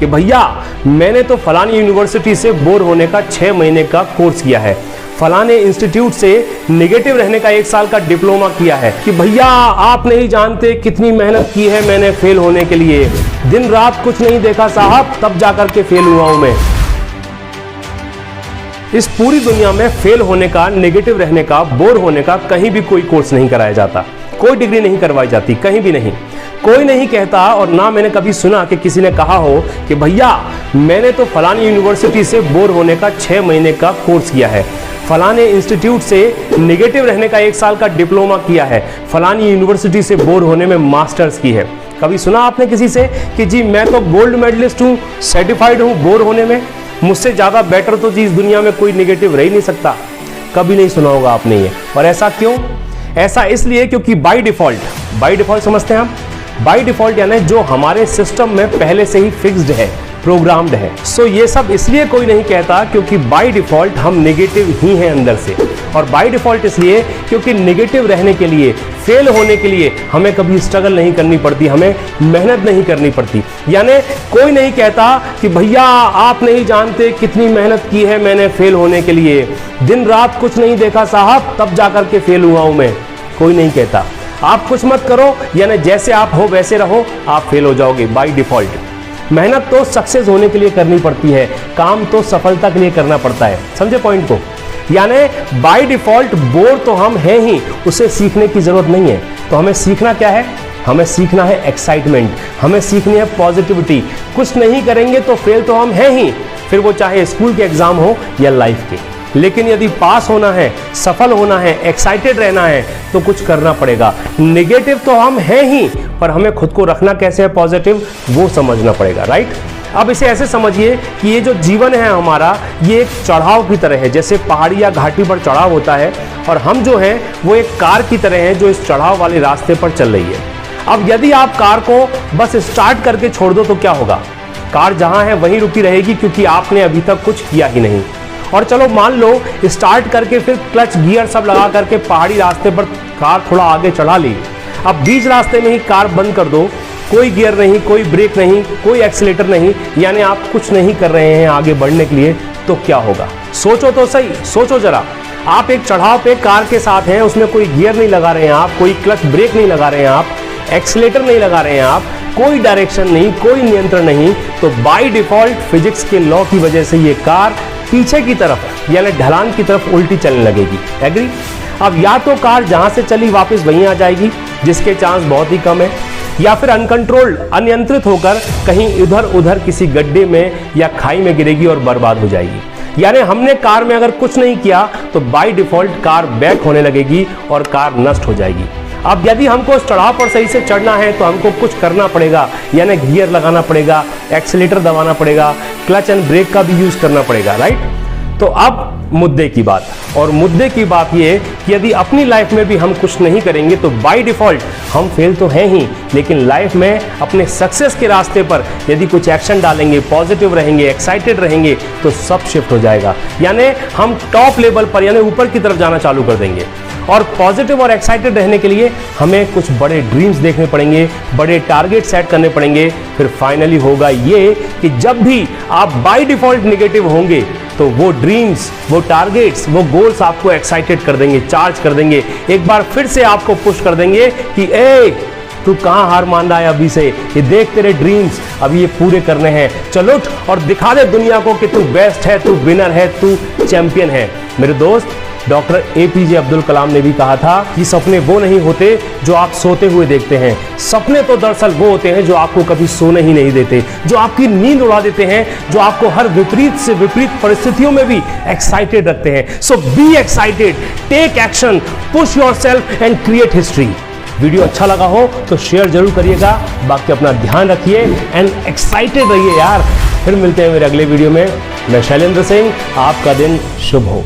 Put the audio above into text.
कि भैया मैंने तो फलानी यूनिवर्सिटी से बोर होने का 6 महीने का कोर्स किया है, फलाने इंस्टीट्यूट से नेगेटिव रहने का 1 साल का डिप्लोमा किया है, कि भैया आप नहीं जानते कितनी मेहनत की है मैंने फेल होने के लिए, दिन रात कुछ नहीं देखा साहब तब जाकर के फेल हुआ हूं मैं। इस पूरी दुनिया में फेल होने का, नेगेटिव रहने का, बोर होने का कहीं भी कोई कोर्स नहीं कराया जाता, कोई डिग्री नहीं करवाई जाती, कहीं भी नहीं। कोई नहीं कहता और ना मैंने कभी सुना कि किसी ने कहा हो कि भैया मैंने तो फलानी यूनिवर्सिटी से बोर होने का 6 महीने का कोर्स किया है, फलाने इंस्टीट्यूट से नेगेटिव रहने का 1 साल का डिप्लोमा किया है, फलानी यूनिवर्सिटी से बोर होने में मास्टर्स की है। कभी सुना आपने किसी से कि जी मैं तो गोल्ड मेडलिस्ट हूँ, सर्टिफाइड हूँ बोर होने में, मुझसे ज़्यादा बेटर तो जी इस दुनिया में कोई नेगेटिव रह ही नहीं सकता? कभी नहीं सुना होगा आपने ये। और ऐसा क्यों? ऐसा इसलिए क्योंकि बाय डिफ़ॉल्ट समझते हैं हम, बाय डिफ़ॉल्ट यानी जो हमारे सिस्टम में पहले से ही फिक्स्ड है, प्रोग्राम्ड है। सो ये सब इसलिए कोई नहीं कहता क्योंकि बाय डिफ़ॉल्ट हम नेगेटिव ही हैं अंदर से, और बाय डिफ़ॉल्ट इसलिए क्योंकि नेगेटिव रहने के लिए, फेल होने के लिए हमें कभी स्ट्रगल नहीं करनी पड़ती, हमें मेहनत नहीं करनी पड़ती। यानी कोई नहीं कहता कि भैया आप नहीं जानते कितनी मेहनत की है मैंने फेल होने के लिए, दिन रात कुछ नहीं देखा साहब तब जाकर के फेल हुआ हूं मैं। कोई नहीं कहता। आप कुछ मत करो, यानी जैसे आप हो वैसे रहो, आप फेल हो जाओगे बाय डिफ़ॉल्ट। मेहनत तो सक्सेस होने के लिए करनी पड़ती है, काम तो सफलता के लिए करना पड़ता है। समझे पॉइंट को? यानी बाय डिफ़ॉल्ट बोर तो हम हैं ही, उसे सीखने की जरूरत नहीं है। तो हमें सीखना क्या है? हमें सीखना है एक्साइटमेंट, हमें सीखनी है पॉजिटिविटी। कुछ नहीं करेंगे तो फेल तो हम हैं ही, फिर वो चाहे स्कूल के एग्जाम हो या लाइफ के। लेकिन यदि पास होना है, सफल होना है, एक्साइटेड रहना है तो कुछ करना पड़ेगा। नेगेटिव तो हम हैं ही, पर हमें खुद को रखना कैसे है पॉजिटिव, वो समझना पड़ेगा। राइट? अब इसे ऐसे समझिए कि ये जो जीवन है हमारा, ये एक चढ़ाव की तरह है, जैसे पहाड़ी या घाटी पर चढ़ाव होता है, और हम जो हैं वो एक कार की तरह हैं जो इस चढ़ाव वाले रास्ते पर चल रही है। अब यदि आप कार को बस स्टार्ट करके छोड़ दो तो क्या होगा? कार जहां है वहीं रुकी रहेगी, क्योंकि आपने अभी तक कुछ किया ही नहीं। और चलो मान लो स्टार्ट करके फिर क्लच गियर सब लगा करके पहाड़ी रास्ते पर कार थोड़ा आगे चढ़ा ली, अब बीच रास्ते में ही कार बंद कर दो, कोई गियर नहीं, कोई ब्रेक नहीं, कोई एक्सीलेटर नहीं, यानी आप कुछ नहीं कर रहे हैं आगे बढ़ने के लिए, तो क्या होगा? सोचो तो सही, सोचो जरा। आप एक चढ़ाव पे कार के साथ हैं, उसमें कोई गियर नहीं लगा रहे हैं आप, कोई क्लच ब्रेक नहीं लगा रहे हैं आप, एक्सीलेटर नहीं लगा रहे हैं आप, कोई डायरेक्शन नहीं, कोई नियंत्रण नहीं, तो बाय डिफ़ॉल्ट फिजिक्स के लॉ की वजह से ये कार पीछे की तरफ यानी ढलान की तरफ उल्टी चलने लगेगी। एग्री? अब या तो कार जहां से चली वापस वहीं आ जाएगी, जिसके चांस बहुत ही कम है, या फिर अनकंट्रोल्ड, अनियंत्रित होकर कहीं इधर उधर किसी गड्ढे में या खाई में गिरेगी और बर्बाद हो जाएगी। यानी हमने कार में अगर कुछ नहीं किया तो बाय डिफ़ॉल्ट कार बैक होने लगेगी और कार नष्ट हो जाएगी। अब यदि हमको उस चढ़ाव पर सही से चढ़ना है तो हमको कुछ करना पड़ेगा, यानी गियर लगाना पड़ेगा, एक्सीलेटर दबाना पड़ेगा, क्लच एंड ब्रेक का भी यूज करना पड़ेगा। राइट? तो अब मुद्दे की बात, और मुद्दे की बात ये कि यदि अपनी लाइफ में भी हम कुछ नहीं करेंगे तो बाय डिफ़ॉल्ट हम फेल तो हैं ही, लेकिन लाइफ में अपने सक्सेस के रास्ते पर यदि कुछ एक्शन डालेंगे, पॉजिटिव रहेंगे, एक्साइटेड रहेंगे, तो सब शिफ्ट हो जाएगा। यानी हम टॉप लेवल पर यानी ऊपर की तरफ जाना चालू कर देंगे। और पॉजिटिव और एक्साइटेड रहने के लिए हमें कुछ बड़े ड्रीम्स देखने पड़ेंगे, बड़े टारगेट सेट करने पड़ेंगे। फिर फाइनली होगा ये कि जब भी आप बाय डिफ़ॉल्ट नेगेटिव होंगे तो वो ड्रीम्स, वो टारगेट्स, वो गोल्स आपको एक्साइटेड कर देंगे, चार्ज कर देंगे, एक बार फिर से आपको पुश कर देंगे कि ए तू कहाँ हार मान रहा है अभी से, ये देख तेरे ड्रीम्स अभी ये पूरे करने हैं, चल उठ और दिखा दे दुनिया को कि तू बेस्ट है, तू विनर है, तू चैंपियन है। मेरे दोस्त, डॉक्टर APJ अब्दुल कलाम ने भी कहा था कि सपने वो नहीं होते जो आप सोते हुए देखते हैं, सपने तो दरअसल वो होते हैं जो आपको कभी सोने ही नहीं देते, जो आपकी नींद उड़ा देते हैं, जो आपको हर विपरीत से विपरीत परिस्थितियों में भी एक्साइटेड रखते हैं। So be excited, take action, push yourself and create history. Video अच्छा लगा हो तो शेयर जरूर करिएगा, बाकी अपना ध्यान रखिए एंड एक्साइटेड रहिए यार। फिर मिलते हैं मेरे अगले वीडियो में। मैं शैलेंद्र सिंह, आपका दिन शुभ हो।